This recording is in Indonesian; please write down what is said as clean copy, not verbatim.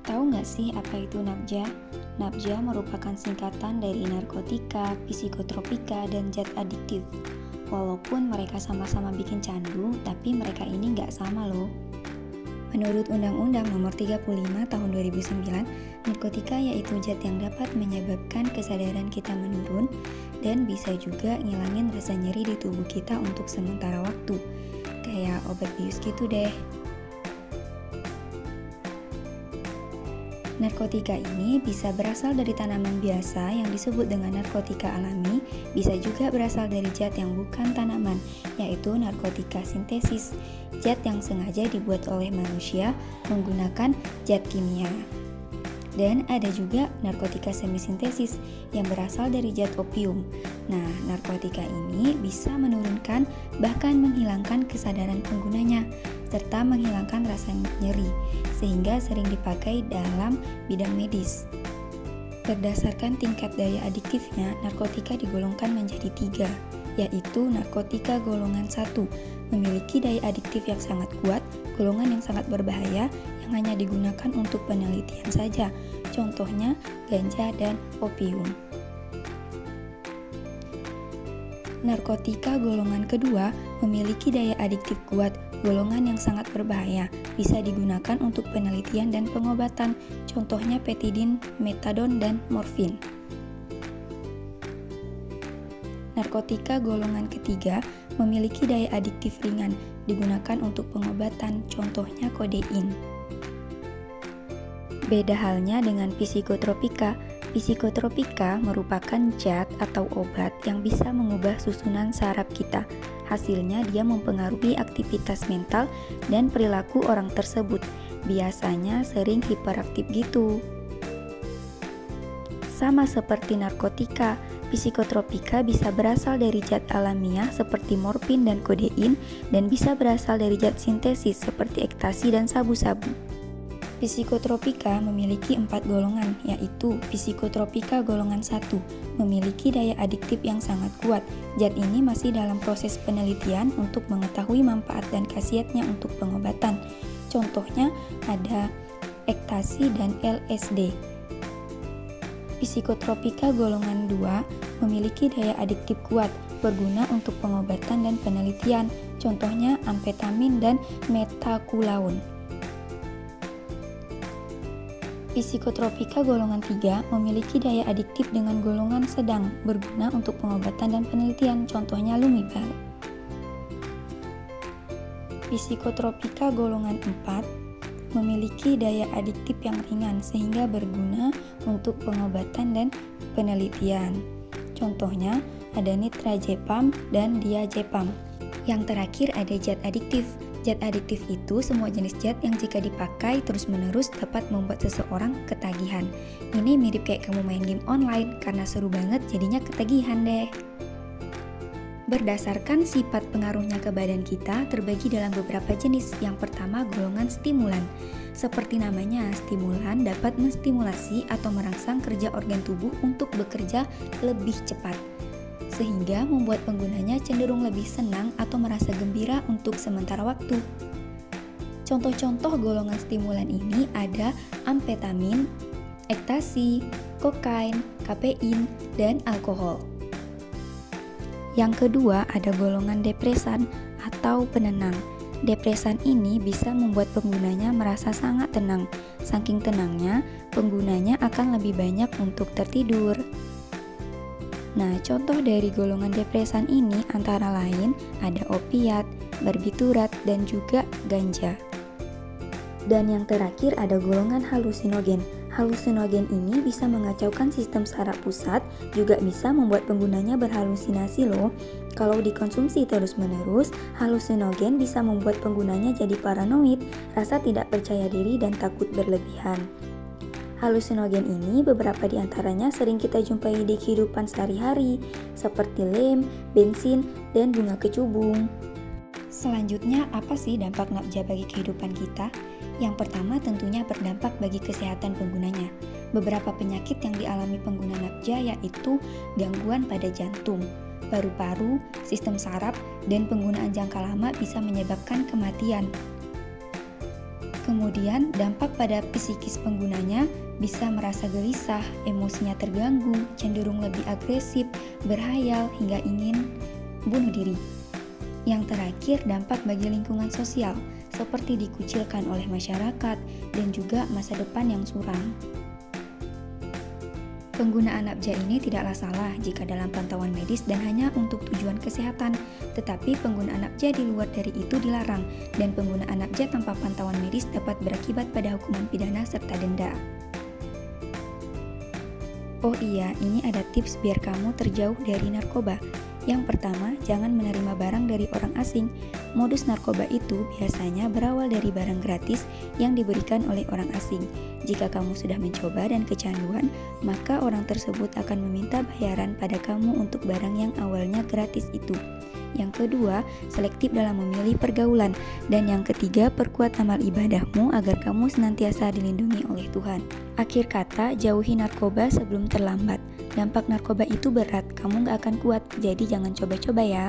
Tahu nggak sih apa itu nabja? Nabja merupakan singkatan dari narkotika, psikotropika, dan zat adiktif. Walaupun mereka sama-sama bikin candu, tapi mereka ini nggak sama loh. Menurut Undang-Undang Nomor 35 Tahun 2009, narkotika yaitu zat yang dapat menyebabkan kesadaran kita menurun dan bisa juga ngilangin rasa nyeri di tubuh kita untuk sementara waktu. Kayak obat bius gitu deh. Narkotika ini bisa berasal dari tanaman biasa yang disebut dengan narkotika alami, bisa juga berasal dari zat yang bukan tanaman, yaitu narkotika sintesis, zat yang sengaja dibuat oleh manusia menggunakan zat kimia. Dan ada juga narkotika semisintesis yang berasal dari zat opium. Nah, narkotika ini bisa menurunkan bahkan menghilangkan kesadaran penggunanya serta menghilangkan rasa nyeri, sehingga sering dipakai dalam bidang medis. Berdasarkan tingkat daya adiktifnya, narkotika digolongkan menjadi 3, yaitu narkotika golongan 1, memiliki daya adiktif yang sangat kuat, golongan yang sangat berbahaya, yang hanya digunakan untuk penelitian saja, contohnya ganja dan opium. Narkotika golongan kedua memiliki daya adiktif kuat, golongan yang sangat berbahaya, bisa digunakan untuk penelitian dan pengobatan, contohnya petidin, metadon, dan morfin. Narkotika golongan ketiga memiliki daya adiktif ringan, digunakan untuk pengobatan, contohnya kodein. Beda halnya dengan psikotropika. Psikotropika merupakan zat atau obat yang bisa mengubah susunan saraf kita. Hasilnya dia mempengaruhi aktivitas mental dan perilaku orang tersebut. Biasanya sering hiperaktif gitu. Sama seperti narkotika, psikotropika bisa berasal dari zat alamiah seperti morfin dan kodein dan bisa berasal dari zat sintesis seperti ekstasi dan sabu-sabu. Psikotropika memiliki 4 golongan, yaitu psikotropika golongan 1, memiliki daya adiktif yang sangat kuat. Zat ini masih dalam proses penelitian untuk mengetahui manfaat dan khasiatnya untuk pengobatan. Contohnya ada ekstasi dan LSD. Psikotropika golongan 2 memiliki daya adiktif kuat, berguna untuk pengobatan dan penelitian. Contohnya amfetamin dan metaculaun. Psikotropika golongan 3 memiliki daya adiktif dengan golongan sedang, berguna untuk pengobatan dan penelitian, contohnya lumibal. Psikotropika golongan 4 memiliki daya adiktif yang ringan sehingga berguna untuk pengobatan dan penelitian. Contohnya ada nitrazepam dan diazepam. Yang terakhir ada zat adiktif. Zat adiktif itu semua jenis zat yang jika dipakai terus-menerus dapat membuat seseorang ketagihan. Ini mirip kayak kamu main game online, karena seru banget jadinya ketagihan deh. Berdasarkan sifat pengaruhnya ke badan kita terbagi dalam beberapa jenis. Yang pertama golongan stimulan. Seperti namanya, stimulan dapat menstimulasi atau merangsang kerja organ tubuh untuk bekerja lebih cepat, sehingga membuat penggunanya cenderung lebih senang atau merasa gembira untuk sementara waktu. Contoh-contoh golongan stimulan ini ada amfetamin, ekstasi, kokain, kafein, dan alkohol. Yang kedua ada golongan depresan atau penenang. Depresan ini bisa membuat penggunanya merasa sangat tenang. Saking tenangnya, penggunanya akan lebih banyak untuk tertidur. Nah, contoh dari golongan depresan ini antara lain ada opiat, barbiturat, dan juga ganja. Dan yang terakhir ada golongan halusinogen. Halusinogen ini bisa mengacaukan sistem saraf pusat, juga bisa membuat penggunanya berhalusinasi loh. Kalau dikonsumsi terus-menerus, halusinogen bisa membuat penggunanya jadi paranoid, rasa tidak percaya diri, dan takut berlebihan. Halusinogen ini beberapa di antaranya sering kita jumpai di kehidupan sehari-hari, seperti lem, bensin, dan bunga kecubung. Selanjutnya, apa sih dampak nabja bagi kehidupan kita? Yang pertama tentunya berdampak bagi kesehatan penggunanya. Beberapa penyakit yang dialami pengguna nabja yaitu gangguan pada jantung, paru-paru, sistem saraf, dan penggunaan jangka lama bisa menyebabkan kematian. Kemudian, dampak pada psikis penggunanya bisa merasa gelisah, emosinya terganggu, cenderung lebih agresif, berhayal, hingga ingin bunuh diri. Yang terakhir, dampak bagi lingkungan sosial, seperti dikucilkan oleh masyarakat dan juga masa depan yang suram. Penggunaan nafza ini tidaklah salah jika dalam pantauan medis dan hanya untuk tujuan kesehatan, tetapi penggunaan nafza di luar dari itu dilarang, dan penggunaan nafza tanpa pantauan medis dapat berakibat pada hukuman pidana serta denda. Oh iya, ini ada tips biar kamu terjauh dari narkoba. Yang pertama, jangan menerima barang dari orang asing. Modus narkoba itu biasanya berawal dari barang gratis yang diberikan oleh orang asing. Jika kamu sudah mencoba dan kecanduan, maka orang tersebut akan meminta bayaran pada kamu untuk barang yang awalnya gratis itu. Yang kedua, selektif dalam memilih pergaulan. Dan yang ketiga, perkuat amal ibadahmu agar kamu senantiasa dilindungi oleh Tuhan. Akhir kata, jauhi narkoba sebelum terlambat. Dampak narkoba itu berat, kamu gak akan kuat, jadi jangan coba-coba ya.